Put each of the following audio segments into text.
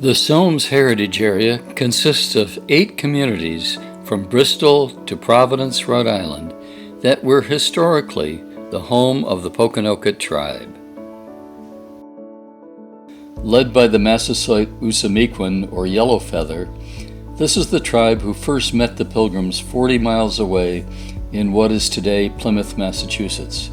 The Sowams Heritage Area consists of 8 communities from Bristol to Providence, Rhode Island, that were historically the home of the Pokanoket tribe. Led by the Massasoit Usamiquan, or Yellow Feather, this is the tribe who first met the Pilgrims 40 miles away in what is today Plymouth, Massachusetts.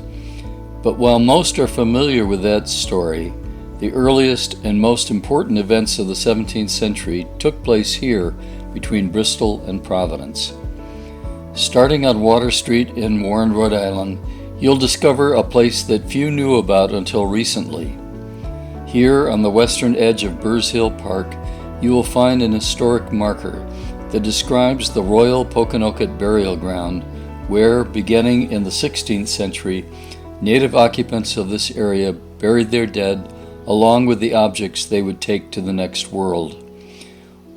But while most are familiar with that story, the earliest and most important events of the 17th century took place here between Bristol and Providence. Starting on Water Street in Warren, Rhode Island, you'll discover a place that few knew about until recently. Here on the western edge of Burrs Hill Park, you will find an historic marker that describes the Royal Pokanoket burial ground where, beginning in the 16th century, native occupants of this area buried their dead along with the objects they would take to the next world.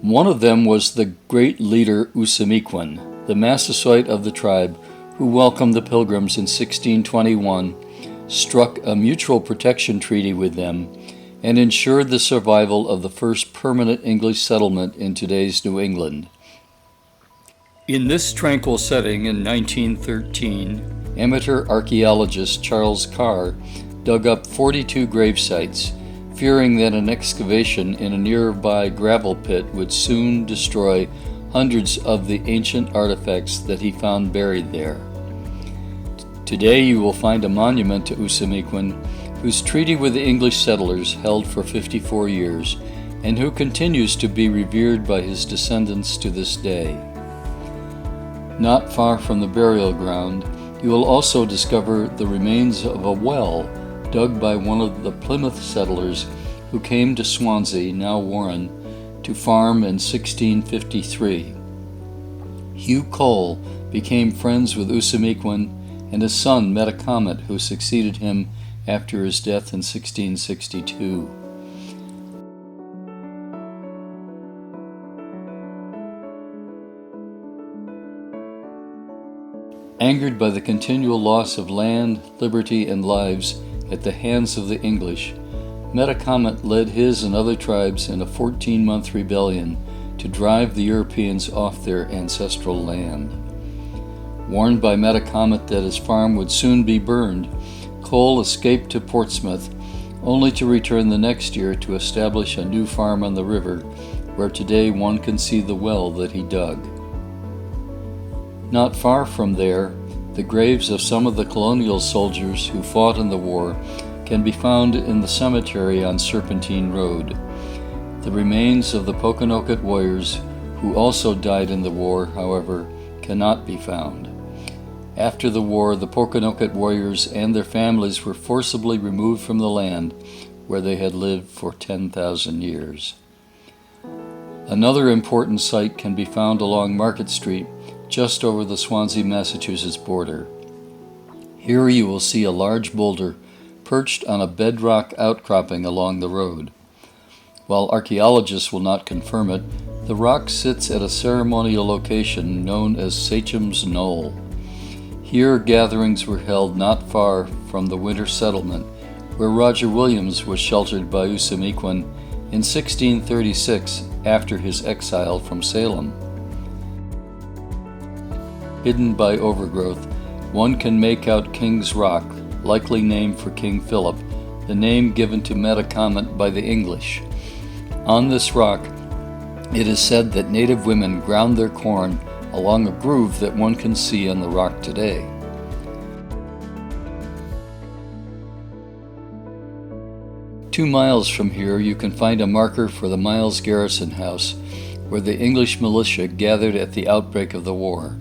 One of them was the great leader Usamiquan, the Massasoit of the tribe, who welcomed the Pilgrims in 1621, struck a mutual protection treaty with them, and ensured the survival of the first permanent English settlement in today's New England. In this tranquil setting in 1913, amateur archaeologist Charles Carr dug up 42 grave sites, fearing that an excavation in a nearby gravel pit would soon destroy hundreds of the ancient artifacts that he found buried there. Today you will find a monument to Usamiquan, whose treaty with the English settlers held for 54 years, and who continues to be revered by his descendants to this day. Not far from the burial ground, you will also discover the remains of a well dug by one of the Plymouth settlers who came to Swansea, now Warren, to farm in 1653. Hugh Cole became friends with Usamiquan, and his son Metacomet, who succeeded him after his death in 1662. Angered by the continual loss of land, liberty, and lives at the hands of the English, Metacomet led his and other tribes in a 14-month rebellion to drive the Europeans off their ancestral land. Warned by Metacomet that his farm would soon be burned, Cole escaped to Portsmouth, only to return the next year to establish a new farm on the river, where today one can see the well that he dug. Not far from there, the graves of some of the colonial soldiers who fought in the war can be found in the cemetery on Serpentine Road. The remains of the Pokanoket warriors who also died in the war, however, cannot be found. After the war, the Pokanoket warriors and their families were forcibly removed from the land where they had lived for 10,000 years. Another important site can be found along Market Street, just over the Swansea, Massachusetts border. Here you will see a large boulder perched on a bedrock outcropping along the road. While archaeologists will not confirm it, the rock sits at a ceremonial location known as Sowams Knoll. Here gatherings were held not far from the winter settlement, where Roger Williams was sheltered by Usamiquan in 1636 after his exile from Salem. Hidden by overgrowth, one can make out King's Rock, likely named for King Philip, the name given to Metacomet by the English. On this rock, it is said that native women ground their corn along a groove that one can see on the rock today. Two miles from here, you can find a marker for the Miles Garrison House, where the English militia gathered at the outbreak of the war.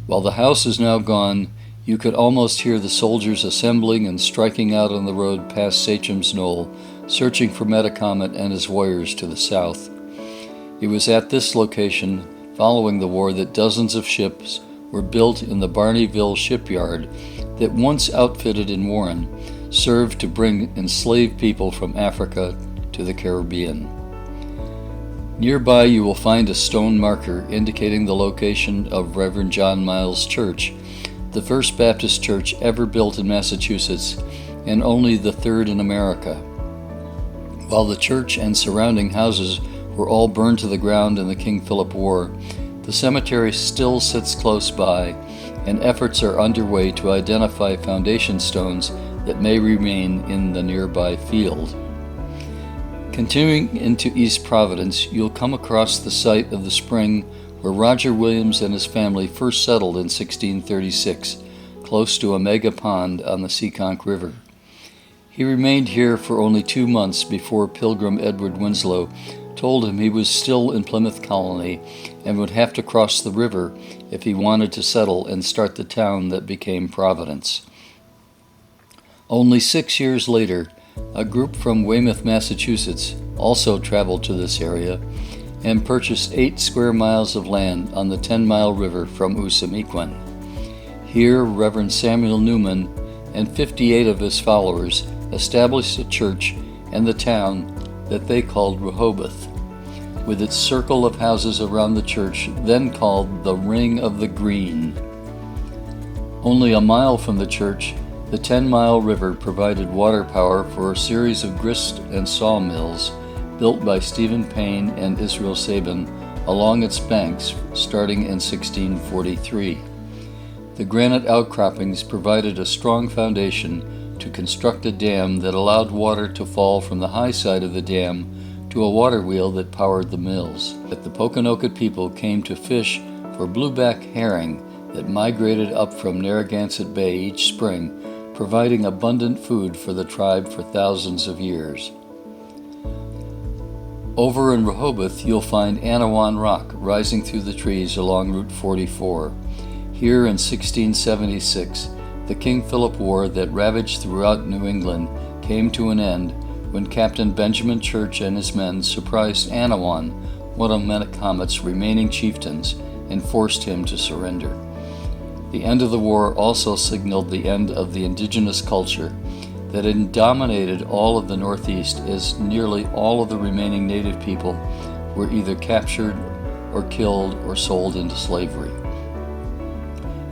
While the house is now gone, you could almost hear the soldiers assembling and striking out on the road past Sowams Knoll, searching for Metacomet and his warriors to the south. It was at this location, following the war, that dozens of ships were built in the Barneyville shipyard that, once outfitted in Warren, served to bring enslaved people from Africa to the Caribbean. Nearby you will find a stone marker indicating the location of Reverend John Miles Church, the first Baptist church ever built in Massachusetts and only the third in America. While the church and surrounding houses were all burned to the ground in the King Philip War, the cemetery still sits close by, and efforts are underway to identify foundation stones that may remain in the nearby field. Continuing into East Providence, you'll come across the site of the spring where Roger Williams and his family first settled in 1636, close to Omega Pond on the Seekonk River. He remained here for only 2 months before Pilgrim Edward Winslow told him he was still in Plymouth Colony and would have to cross the river if he wanted to settle and start the town that became Providence. Only 6 years later, a group from Weymouth, Massachusetts also traveled to this area and purchased 8 square miles of land on the 10-mile river from Usamequin. Here, Reverend Samuel Newman and 58 of his followers established a church and the town that they called Rehoboth, with its circle of houses around the church, then called the Ring of the Green. Only a mile from the church, the 10-mile river provided water power for a series of grist and sawmills built by Stephen Payne and Israel Sabin along its banks starting in 1643. The granite outcroppings provided a strong foundation to construct a dam that allowed water to fall from the high side of the dam to a water wheel that powered the mills. That the Pokanoket people came to fish for blueback herring that migrated up from Narragansett Bay each spring, providing abundant food for the tribe for thousands of years. Over in Rehoboth, you'll find Anawan Rock rising through the trees along Route 44. Here in 1676, the King Philip War that ravaged throughout New England came to an end when Captain Benjamin Church and his men surprised Anawan, one of Metacomet's remaining chieftains, and forced him to surrender. The end of the war also signaled the end of the indigenous culture that had dominated all of the Northeast, as nearly all of the remaining native people were either captured or killed or sold into slavery.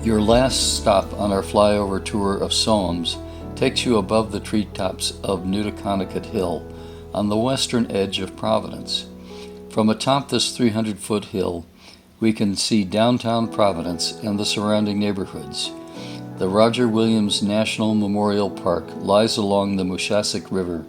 Your last stop on our flyover tour of Sowams takes you above the treetops of Pokanoket Hill on the western edge of Providence. From atop this 300-foot hill, we can see downtown Providence and the surrounding neighborhoods. The Roger Williams National Memorial Park lies along the Mushasuk River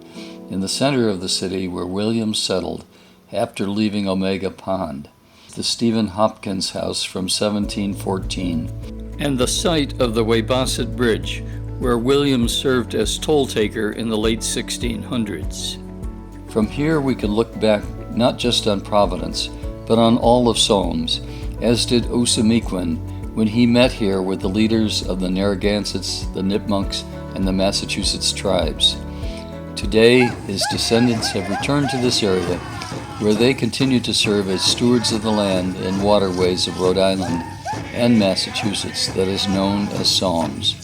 in the center of the city where Williams settled after leaving Omega Pond. The Stephen Hopkins House from 1714, and the site of the Weybosset Bridge, where Williams served as toll taker in the late 1600s. From here we can look back not just on Providence, but on all of Sowams, as did Usamequin when he met here with the leaders of the Narragansetts, the Nipmunks, and the Massachusetts tribes. Today, his descendants have returned to this area, where they continue to serve as stewards of the land and waterways of Rhode Island and Massachusetts that is known as Sowams.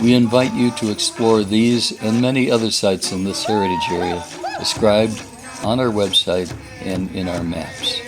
We invite you to explore these and many other sites in this heritage area described on our website and in our maps.